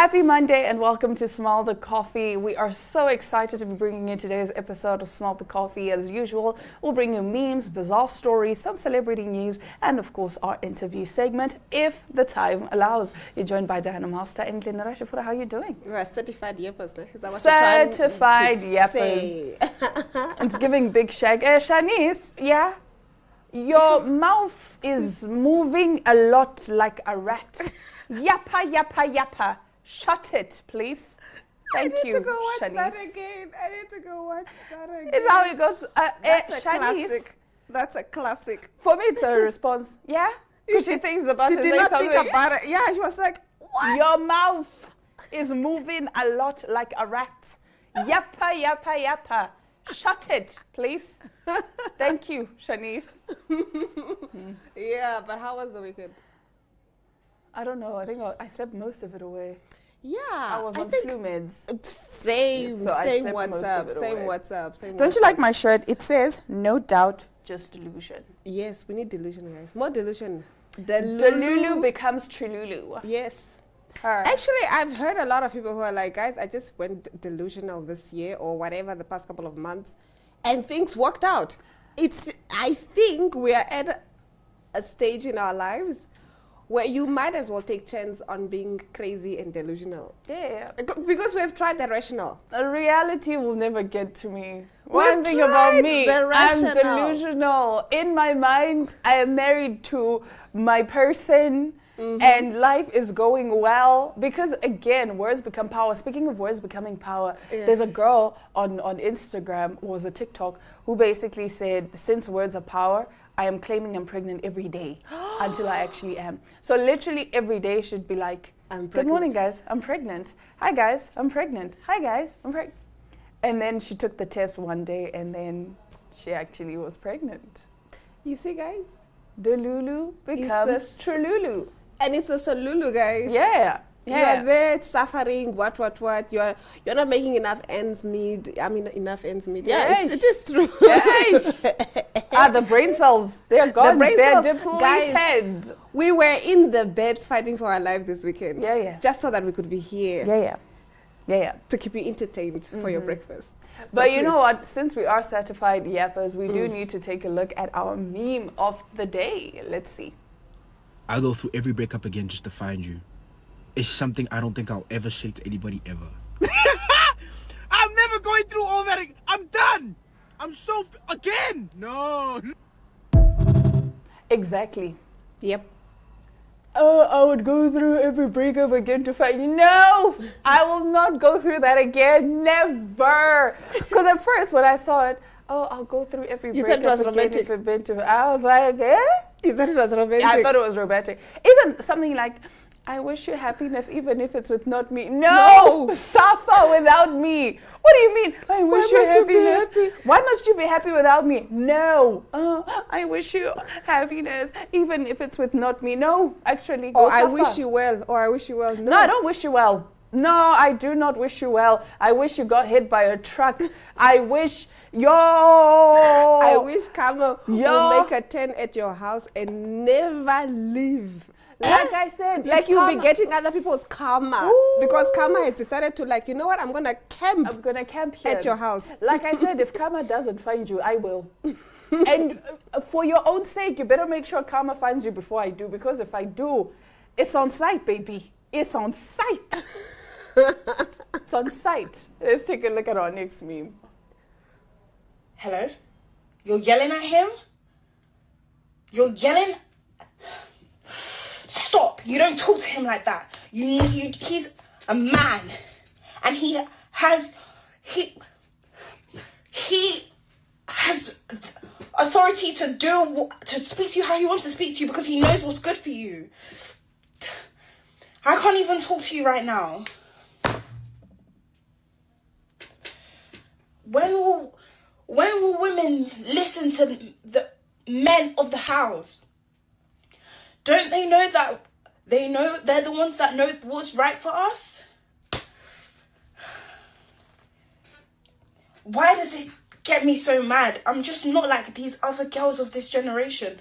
Happy Monday and welcome to Smell the Coffee. We are so excited to be bringing you today's episode of Smell the Coffee. As usual, we'll bring you memes, bizarre stories, some celebrity news, and of course our interview segment, if the time allows. You're joined by Diana Master and Glenn Rashifura. How are you doing? You are certified yappers, no? Is that what Certified you're yappers. It's giving big shag. Shanice, yeah? Your mouth is moving a lot like a rat. Yappa, yappa, yappa. Shut it, please. Thank you, I need to go watch Shanice. that again. I need to go watch that again. It's how it goes. That's a Shanice, classic. That's a classic. for me, it's a response. Yeah? Because she thinks about She it. did like not think something. about it. Yeah, she was like, what? Your mouth is moving a lot like a rat. Yappa, yappa, yappa. Shut it, please. Thank you, Shanice. Yeah, but how was the weekend? I don't know. I think I slept most of it away. Yeah, I was on flu meds. Same, So I same slept most of WhatsApp, it same away. WhatsApp, same. Don't you WhatsApp. like my shirt? It says, no doubt, just delusion. Yes, we need delusion, guys. More delusion. The Lulu becomes Trilulu. Yes. Her. Actually, I've heard a lot of people who are like, guys, I just went delusional this year or whatever the past couple of months, and things worked out. I think we are at a stage in our lives where you might as well take chance on being crazy and delusional. Yeah. Because we've tried the rational. The reality will never get to me. We've One thing about tried me, the I'm rational. delusional. In my mind, I am married to my person. And life is going well because, again, words become power. Speaking of words becoming power, there's a girl on Instagram, or was a TikTok, who basically said, since words are power, I am claiming I'm pregnant every day until I actually am. So literally every day should be like, I'm good pregnant. morning, guys, I'm pregnant. Hi, guys, I'm pregnant. Hi, guys, I'm pregnant. And then she took the test one day and then she actually was pregnant. You see, guys? The Lulu becomes Trululu. And it's a Solulu, guys. Yeah. You are there suffering, what. You're not making enough ends meet. I mean, enough ends meet. Yeah, Yay. it is true. The brain cells, they're gone. brain They're cells, guys. depleted. We were in the beds fighting for our life this weekend. Yeah. Just so that we could be here Yeah. to keep you entertained for your breakfast. But So you know please. what? Since we are certified yappers, we do need to take a look at our meme of the day. Let's see. I'll go through every breakup again just to find you. It's something I don't think I'll ever say to anybody ever. I'm never going through all that. I'm done. I'm so... again. No. Exactly. Yep. Oh, I would go through every breakup again to find you. No, I will not go through that again. Never. Because at first when I saw it, I'll go through every You thought breakup it was again romantic? if I've been to. I was like, eh? You thought it was romantic? Yeah, I thought it was romantic. Even something like, I wish you happiness even if it's with not me. No! Suffer without me. What do you mean? I wish you must you be happiness. happy? Why must you be happy without me? No. I wish you happiness even if it's with not me. No, actually. Go Or I suffer. wish you well. Or I wish you well. No, I don't wish you well. No, I do not wish you well. I wish you got hit by a truck. I wish... I wish Karma Yo. will make a 10 at your house and never leave. Like I said, Like if you'll be karma- getting other people's karma. Ooh. Because karma has decided to, like, you know what, I'm going to camp I'm gonna camp here at your house. Like I said, if karma doesn't find you, I will. And for your own sake, you better make sure karma finds you before I do. Because if I do, it's on site, baby. It's on site. It's on site. Let's take a look at our next meme. Hello? You're yelling at him? You're yelling? Stop. You don't talk to him like that. He's a man. And he has authority to speak to you how he wants to speak to you because he knows what's good for you. I can't even talk to you right now. When will women listen to the men of the house? Don't they know that they're the ones that know what's right for us? Why does it get me so mad? I'm just not like these other girls of this generation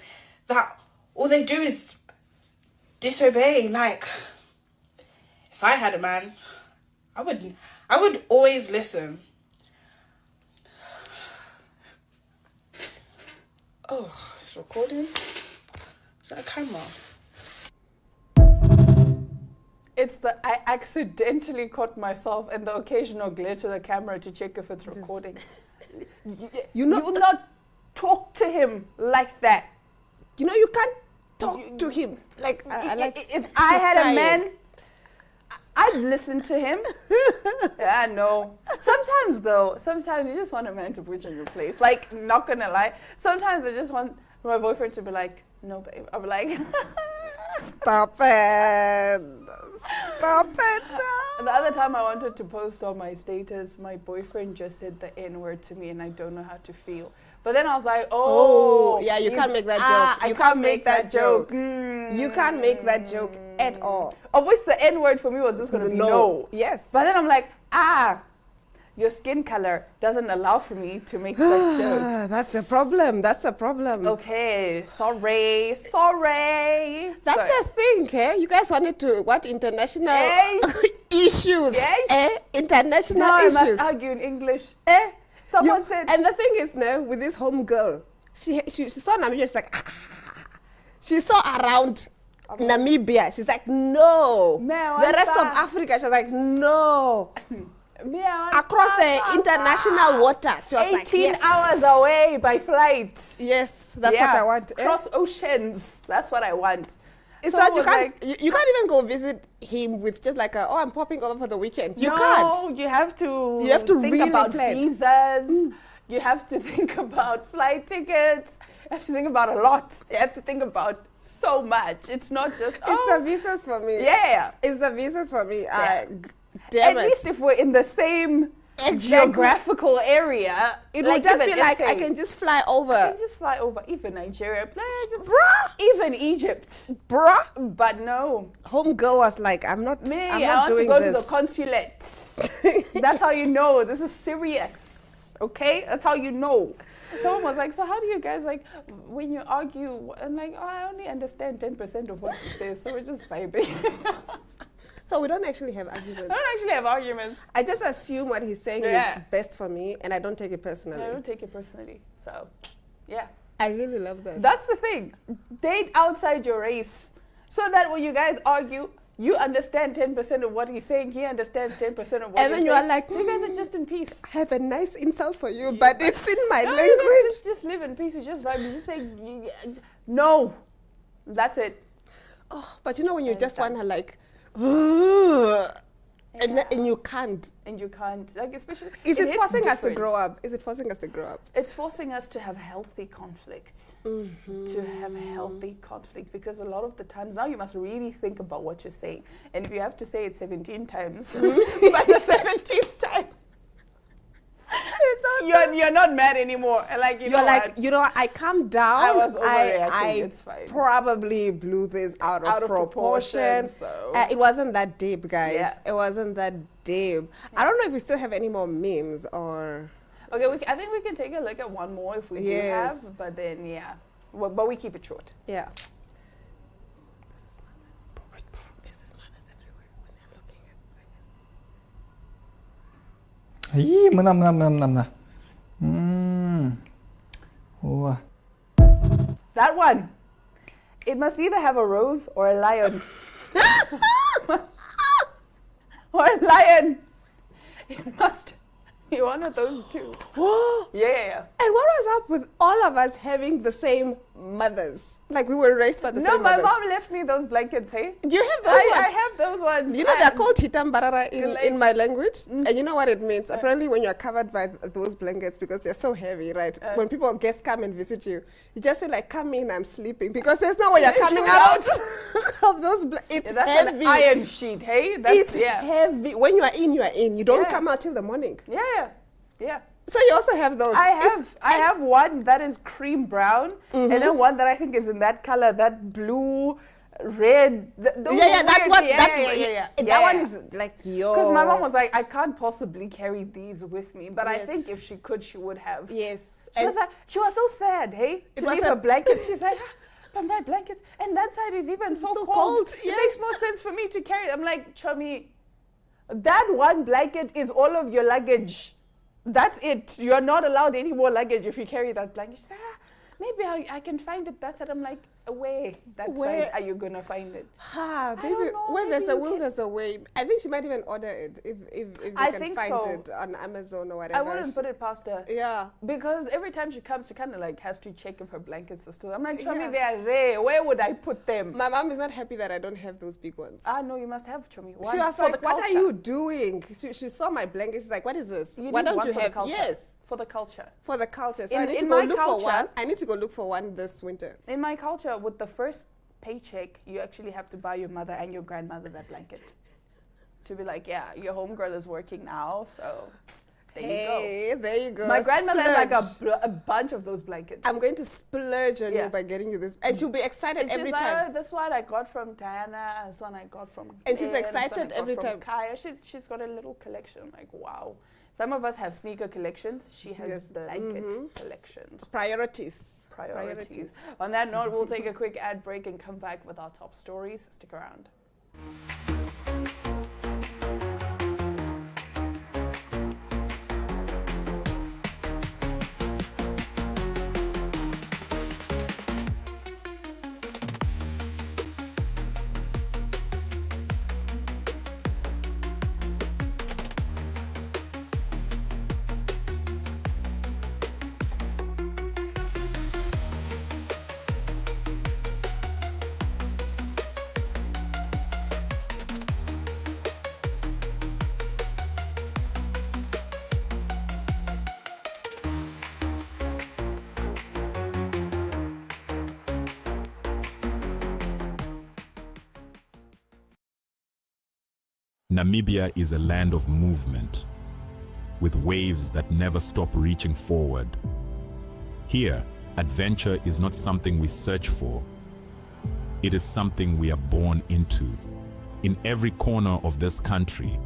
that all they do is disobey. Like, if I had a man, I would always listen. Oh, it's recording. Is that a camera? It's I accidentally caught myself and the occasional glare to the camera to check if it's recording. You will not talk to him like that. You know, you can't talk to him like. If I had a man, I'd listen to him. Yeah, no. Sometimes you just want a man to put you in your place. Like, not gonna lie. Sometimes I just want my boyfriend to be like, no, babe. I'll be like, stop it. Stop it. The other time I wanted to post on my status, my boyfriend just said the N-word to me and I don't know how to feel. But then I was like, yeah, you can't make that joke. You can't make that joke. You can't make that joke at all. Of which the N-word for me was just going to be no. Yes. But then I'm like, your skin color doesn't allow for me to make such jokes. That's a problem. That's a problem. Okay, sorry. That's a thing, eh? You guys wanted to, international issues? International issues. I must argue in English. Someone said. And the thing is, no, with this home girl, she saw Namibia, she's like, she saw around Namibia. She's like, no. The rest of Africa, she's like, no. Across the international waters. She was 18 like, yes. hours away by flight. Yes, that's what I want. Cross oceans. That's what I want. It's that you can't even go visit him with just like I'm popping over for the weekend. You can't. You have to think really about plan. Visas. You have to think about flight tickets. You have to think about a lot. You have to think about so much. It's not just It's the visas for me. Yeah. It's the visas for me. At least if we're in the same geographical area, it would just be like I can just fly over. I can just fly over, even Nigeria, even Egypt, But no, home girl was like, I'm not doing this. I want to go to the consulate. That's how you know this is serious. Okay, that's how you know. Someone was like, so how do you guys like when you argue? I'm like, I only understand 10% of what you say, so we're just vibing. So we don't actually have arguments. I don't actually have arguments. I just assume what he's saying is best for me, and I don't take it personally. I don't take it personally. So, yeah. I really love that. That's the thing. Date outside your race. So that when you guys argue, you understand 10% of what he's saying, he understands 10% of what he's saying. And then you are like, you guys are just in peace. I have a nice insult for you, but it's in my language. Just live in peace. You just vibe. You just say, no. That's it. Oh, but you know when you just want to like, and you can't. And you can't. Like, especially. Is it forcing us to grow up? Is it forcing us to grow up? It's forcing us to have healthy conflict. To have healthy conflict. Because a lot of the times now you must really think about what you're saying. And if you have to say it 17 times, by the 17th time, you're not mad anymore. Like you're like, I calmed down. I was overreacting. It's fine. Probably blew this out of proportion. So. It wasn't that deep, guys. Yeah. It wasn't that deep. I don't know if we still have any more memes or. Okay, I think we can take a look at one more if we do have. But then but we keep it short. Yeah. That one. It must either have a rose or a lion. Or a lion. It must be one of those two. Yeah. And what was up with all of us having the same mothers? Like we were raised by the same mothers. No, my mom left me those blankets, hey? Do you have those ones? I have those ones. You know, they're called hitambarara in my language. And you know what it means? Apparently when you're covered by those blankets, because they're so heavy, right? When guests come and visit you, you just say like, come in, I'm sleeping. Because there's no way you're coming out of those blankets. It's that's heavy. An iron sheet, hey? It's heavy. When you are in, you are in. You don't come out till the morning. Yeah. So you also have those. I have one that is cream brown, and then one that I think is in that color, that blue, red. That one is like yo. Because my mom was like, I can't possibly carry these with me, but I think if she could, she would have. Yes. She was so sad, hey, to leave her blankets. She's like, but my blankets, and that side is even so so cold. cold, It yes. makes more sense for me to carry. I'm like, Chomi, that one blanket is all of your luggage. That's it. You're not allowed any more luggage if you carry that blanket. She said, maybe I can find it that side. I'm like, where? That Where? side are you going to find it? Baby, don't know, where there's maybe a you will, can- there's a way. I think she might even order it if you I can think find so. it on Amazon or whatever. I wouldn't put it past her. Yeah. Because every time she comes, she kind of like has to check if her blankets are still. I'm like, Chomi, Yeah. they are there. Where would I put them? My mom is not happy that I don't have those big ones. No, you must have, Chomi. She was like, what are you doing? She saw my blanket. She's like, what is this? Why don't you have? Yes. For the culture. For the culture. So In- I need to in go my look for culture- one. I need to go look for one this winter. In my culture, with the first paycheck, you actually have to buy your mother and your grandmother that blanket. To be like, yeah, your homegirl is working now, so there you go. Hey, there you go. My grandmother has like Splurge. a bunch of those blankets. I'm going to splurge on Yeah. you by getting you this. And she'll be excited And she's every like, time. "Oh, this one I got from Diana, this one I got from And she's Claire, this one I excited got every from time. Kaya. She's got a little collection. Like, wow. Some of us have sneaker collections. She has Yes. blanket collections. Priorities. Priorities. On that note, we'll take a quick ad break and come back with our top stories. Stick around. Namibia is a land of movement, with waves that never stop reaching forward. Here, adventure is not something we search for. It is something we are born into. In every corner of this country,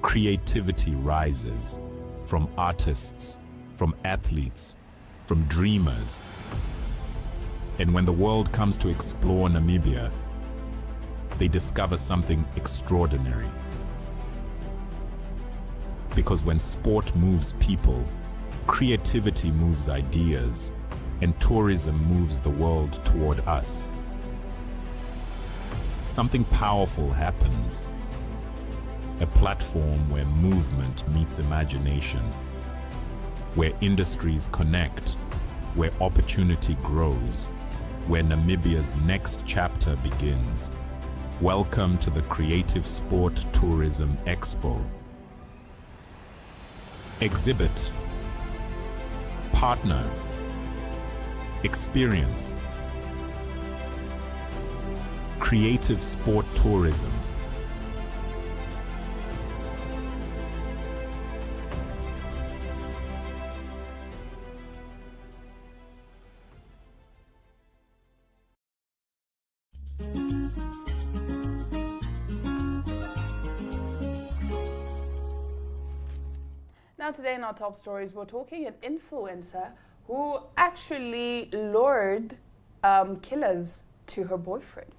creativity rises, from artists, from athletes, from dreamers. And when the world comes to explore Namibia, they discover something extraordinary. Because when sport moves people, creativity moves ideas, and tourism moves the world toward us. Something powerful happens. A platform where movement meets imagination, where industries connect, where opportunity grows, where Namibia's next chapter begins. Welcome to the Creative Sport Tourism Expo. Exhibit, partner, experience. Creative Sport Tourism. Now today in our top stories, we're talking an influencer who actually lured killers to her boyfriend.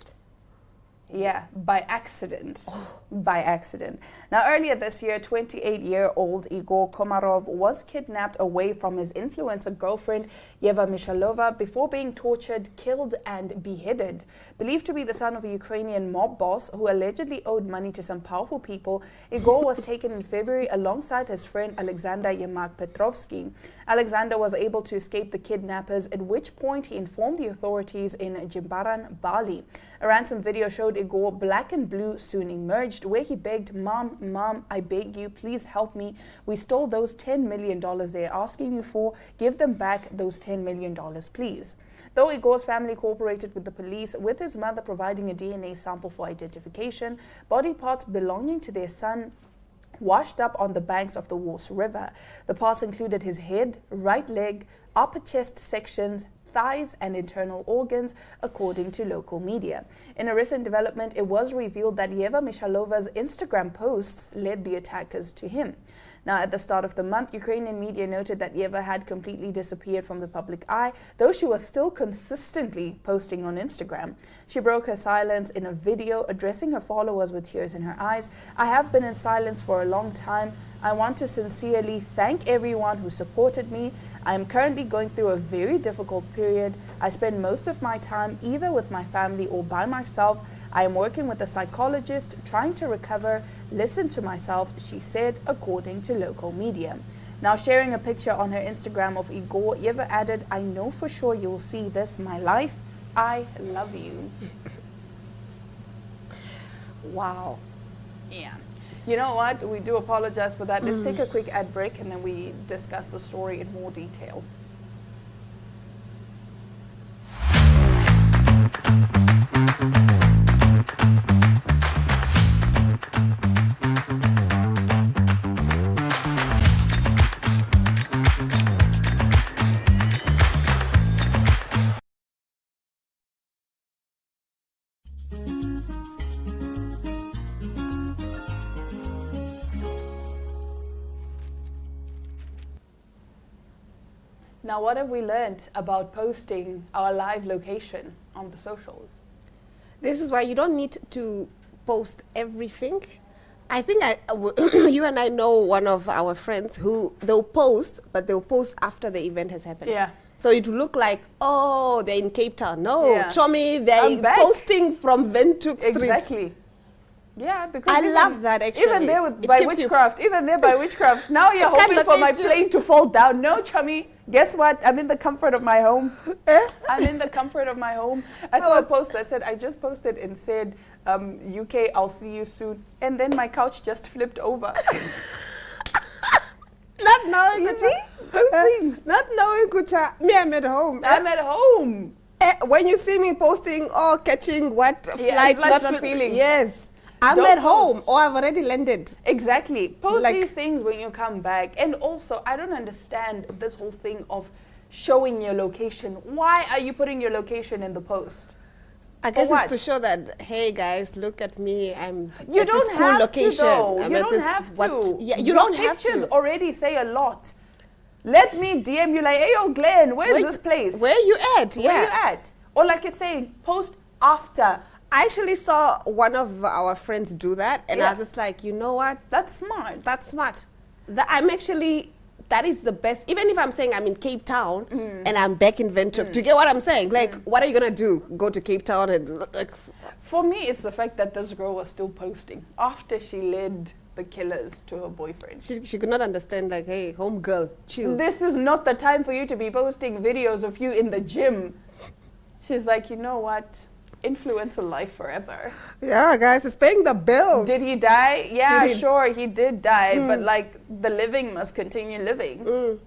Yeah, by accident. By accident. Now, earlier this year, 28-year-old Igor Komarov was kidnapped away from his influencer girlfriend, Yeva Mishalova, before being tortured, killed, and beheaded. Believed to be the son of a Ukrainian mob boss who allegedly owed money to some powerful people, Igor was taken in February alongside his friend Alexander Yemak Petrovsky. Alexander was able to escape the kidnappers, at which point he informed the authorities in Jimbaran, Bali. A ransom video showed Igor, black and blue, soon emerged, where he begged, Mom, I beg you, please help me. We stole those $10 million they're asking you for. Give them back those $10 million, please. Though Igor's family cooperated with the police, with his mother providing a DNA sample for identification, body parts belonging to their son washed up on the banks of the Wars River. The parts included his head, right leg, upper chest sections, thighs, and internal organs, according to local media. In a recent development, it was revealed that Yeva Mishalova's Instagram posts led the attackers to him. Now, at the start of the month, Ukrainian media noted that Yeva had completely disappeared from the public eye, though she was still consistently posting on Instagram. She broke her silence in a video addressing her followers with tears in her eyes. "I have been in silence for a long time. I want to sincerely thank everyone who supported me. I am currently going through a very difficult period. I spend most of my time either with my family or by myself. I am working with a psychologist, trying to recover, listen to myself," she said, according to local media. Now, sharing a picture on her Instagram of Igor, Yeva added, "I know for sure you'll see this, my life. I love you." Wow. Yeah. You know what? We do apologize for that. Let's take a quick ad break and then we discuss the story in more detail. Now, what have we learned about posting our live location on the socials? This is why you don't need to post everything. I think you and I know one of our friends who they'll post, but they'll post after the event has happened. Yeah. So it will look like, oh, they're in Cape Town. No, Yeah. Chomi, I'm they're back. posting from Windhoek Streets. Exactly. Yeah, because I love that, actually. Even there It by keeps you- witchcraft, even there by witchcraft. Now you're I can't hoping for my locate you. plane to fall down. No, chummy. Guess what? I'm in the comfort of my home. I'm in the comfort of my home. I saw a post that said, I just posted and said, UK, I'll see you soon. And then my couch just flipped over. Not knowing You Kucha. see? Those things. Not knowing Kucha. Me, I'm at home. I'm at home. When you see me posting or catching what flights flights not not feeling. Yes. I'm Don't at home post. or I've already landed. Exactly. Post Like- these things when you come back. And also, I don't understand this whole thing of showing your location. Why are you putting your location in the post? I guess what? it's to show that, hey guys, look at me. I'm You at don't this cool have location. to, though. I'm You at don't this have what? to. Yeah, you Your don't have pictures to. already say a lot. Let me DM you like, hey, yo, Glenn, where's Wait, this place? Where you at? Yeah. Where you at? Or like you're saying, post after. I actually saw one of our friends do that, and I Yeah. was just like, you know what? That's smart. That's smart. That is the best. Even if I'm saying I'm in Cape Town and I'm back in Windhoek, do you get what I'm saying? Like, what are you gonna do? Go to Cape Town and like? For me, it's the fact that this girl was still posting after she led the killers to her boyfriend. She could not understand. Like, hey, home girl, chill. This is not the time for you to be posting videos of you in the gym. She's like, you know what? Influencer life forever. Yeah, guys, it's paying the bills. Did he die? Yeah, Did he- sure, he did die, but like the living must continue living.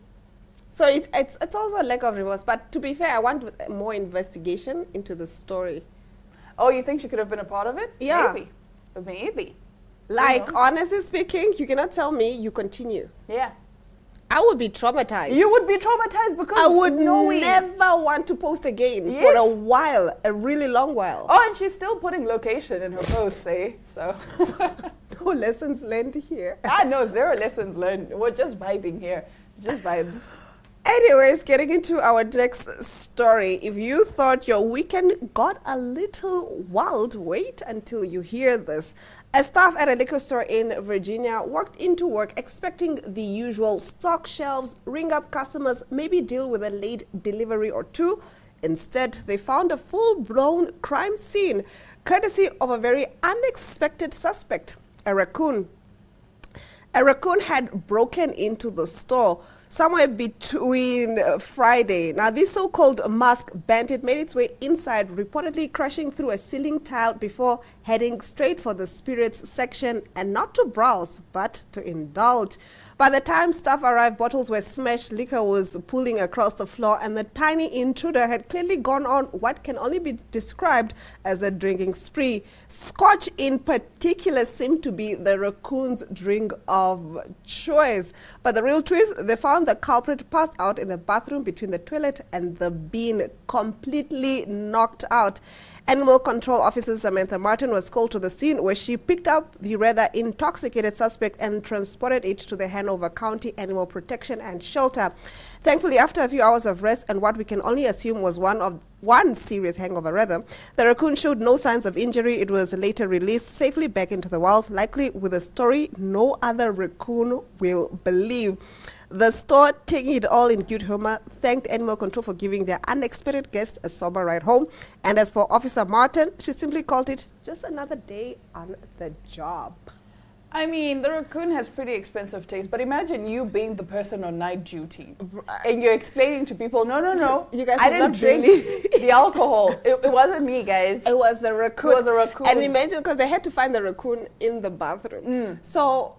So it's also a lack of remorse. But to be fair, I want more investigation into the story. Oh, you think she could have been a part of it? Yeah. Maybe. Maybe. Like, knows? honestly speaking, you cannot tell me you continue. Yeah. I would be traumatized. You would be traumatized because I would knowing. never want to post again for a Yes. while, a really long while. Oh, and she's still putting location in her posts, eh? So. No lessons learned here. No, zero lessons learned. We're just vibing here. Just vibes. Anyways, getting into our next story. If you thought your weekend got a little wild, wait until you hear this. A staff at a liquor store in Virginia walked into work expecting the usual stock shelves, ring up customers, maybe deal with a late delivery or two. Instead, they found a full-blown crime scene, courtesy of a very unexpected suspect, a raccoon. A raccoon had broken into the store somewhere between Friday. Now, this so-called masked bandit made its way inside, reportedly crashing through a ceiling tile before heading straight for the spirits section, and not to browse, but to indulge. By the time staff arrived, bottles were smashed, liquor was pooling across the floor, and the tiny intruder had clearly gone on what can only be described as a drinking spree. Scotch in particular seemed to be the raccoon's drink of choice. But the real twist, they found the culprit passed out in the bathroom between the toilet and the bin, completely knocked out. Animal Control Officer Samantha Martin was called to the scene, where she picked up the rather intoxicated suspect and transported it to the Hanover Hanover County Animal Protection and Shelter. Thankfully, after a few hours of rest and what we can only assume was one serious hangover rather, the raccoon showed no signs of injury. It was later released safely back into the wild, likely with a story no other raccoon will believe. The store, taking it all in good humor, thanked Animal Control for giving their unexpected guest a sober ride home. And as for Officer Martin, she simply called it just another day on the job. I mean, the raccoon has pretty expensive taste, but imagine you being the person on night duty and you're explaining to people, no, You guys I will didn't not drink believe. the alcohol. It wasn't me, guys. It was the raccoon. It was a raccoon. And imagine, because they had to find the raccoon in the bathroom. So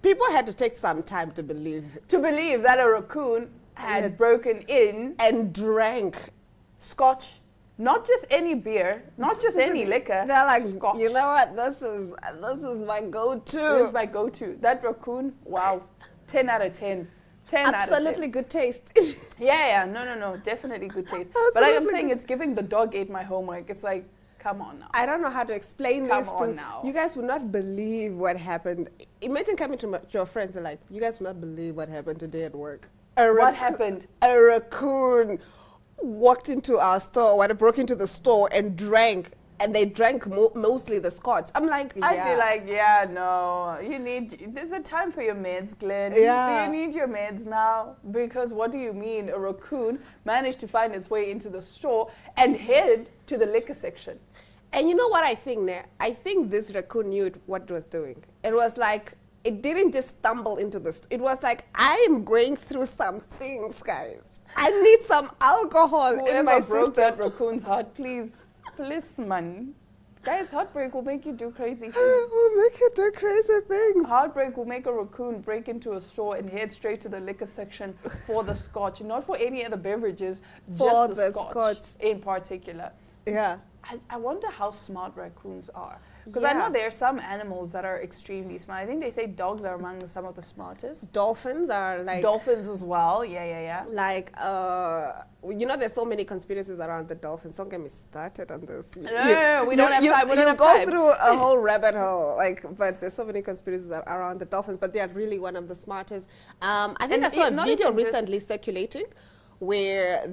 people had to take some time to believe. To believe that a raccoon had broken in And drank. scotch, not just any beer, not just any liquor. They're like, scotch. you know what, this is my go-to. This is my go-to. That raccoon, wow, 10 out of 10. 10 out of 10. Absolutely good taste. Yeah, no, definitely good taste. But like I'm Absolutely saying, good. it's giving the dog ate my homework. It's like, come on now. I don't know how to explain Come this on to now. you guys. Would not believe what happened. Imagine coming to your friends and like, you guys will not believe what happened today at work. What happened? A raccoon walked into our store, broke into the store and drank. And they drank mostly the scotch. I'm like, yeah. I'd be like, yeah, no, there's a time for your meds, Glenn. Yeah. Do you need your meds now? Because what do you mean a raccoon managed to find its way into the store and head to the liquor section? And you know what I think, Ne? I think this raccoon knew what it was doing. It was like, it didn't just stumble into the store. It was like, I'm going through some things, guys. I need some alcohol in my Whoever broke system. that raccoon's heart, please, man. Guys, heartbreak will make you do crazy things. Will make you do crazy things. Heartbreak will make a raccoon break into a store and head straight to the liquor section for the scotch, not for any other beverages, For just the the scotch. in particular. Yeah. I wonder how smart raccoons are. Because I know there are some animals that are extremely smart. I think they say dogs are among some of the smartest. Dolphins are like, Dolphins as well. Yeah. like, you know, there's so many conspiracies around the dolphins. Don't get me started on this. No, we don't have time. We don't have go time. through a whole rabbit hole, but there's so many conspiracies around the dolphins, but they are really one of the smartest. I think And I saw a not video even just- recently circulating where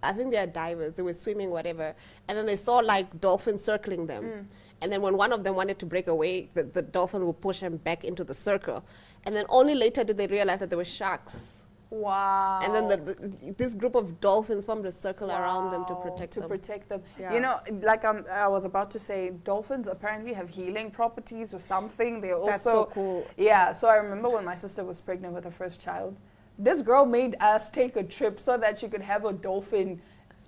I think they are divers, they were swimming, whatever, and then they saw like dolphins circling them. And then when one of them wanted to break away, the dolphin would push him back into the circle. And then only later did they realize that there were sharks. Wow. And then this group of dolphins formed a circle around them to Wow, protect them. Yeah. You know, like I was about to say, dolphins apparently have healing properties or something. They're also That's so cool. Yeah. So I remember when my sister was pregnant with her first child, this girl made us take a trip so that she could have a dolphin.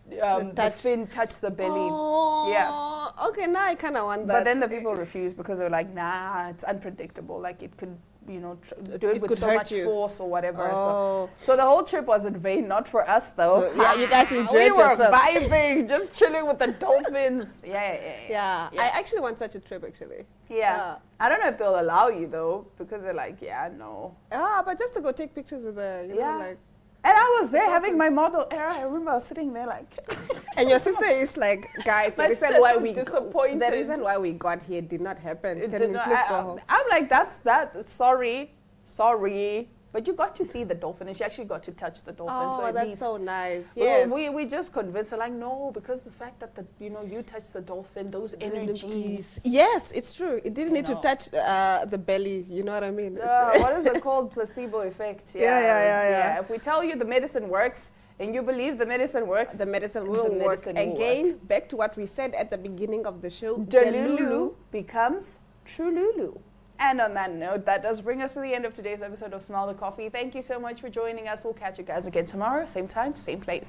The fin touch the belly. Oh, Yeah. Okay, now I kind of want that. But then the people refused because they're like, nah, it's unpredictable. Like it could, do it it with could so hurt much you. force or whatever. Oh. So the whole trip was in vain, not for us though. Yeah, you guys enjoyed we were yourself. vibing, just chilling with the dolphins. Yeah. I actually want such a trip, actually. Yeah. I don't know if they'll allow you though, because they're like, yeah, no. But just to go take pictures with the, Yeah. like. And I was there having my model era. I remember I was sitting there like. And your sister is like, guys, the My reason sister's why so the disappointed. reason why we got here did not happen. It Can did we not- please go home? I'm like, that's that. Sorry. But you got to see the dolphin, and she actually got to touch the dolphin. Oh, so at that's least so nice. Well, Yes. we just convinced her like, no, because the fact that you touched the dolphin, those energies. Yes, it's true. It didn't need to know. touch the belly. You know what I mean? What is it called? Placebo effect. Yeah. If we tell you the medicine works and you believe the medicine works, The medicine will work. medicine will Again, back to what we said at the beginning of the show. Delulu becomes Trululu. And on that note, that does bring us to the end of today's episode of Smell the Coffee. Thank you so much for joining us. We'll catch you guys again tomorrow, same time, same place.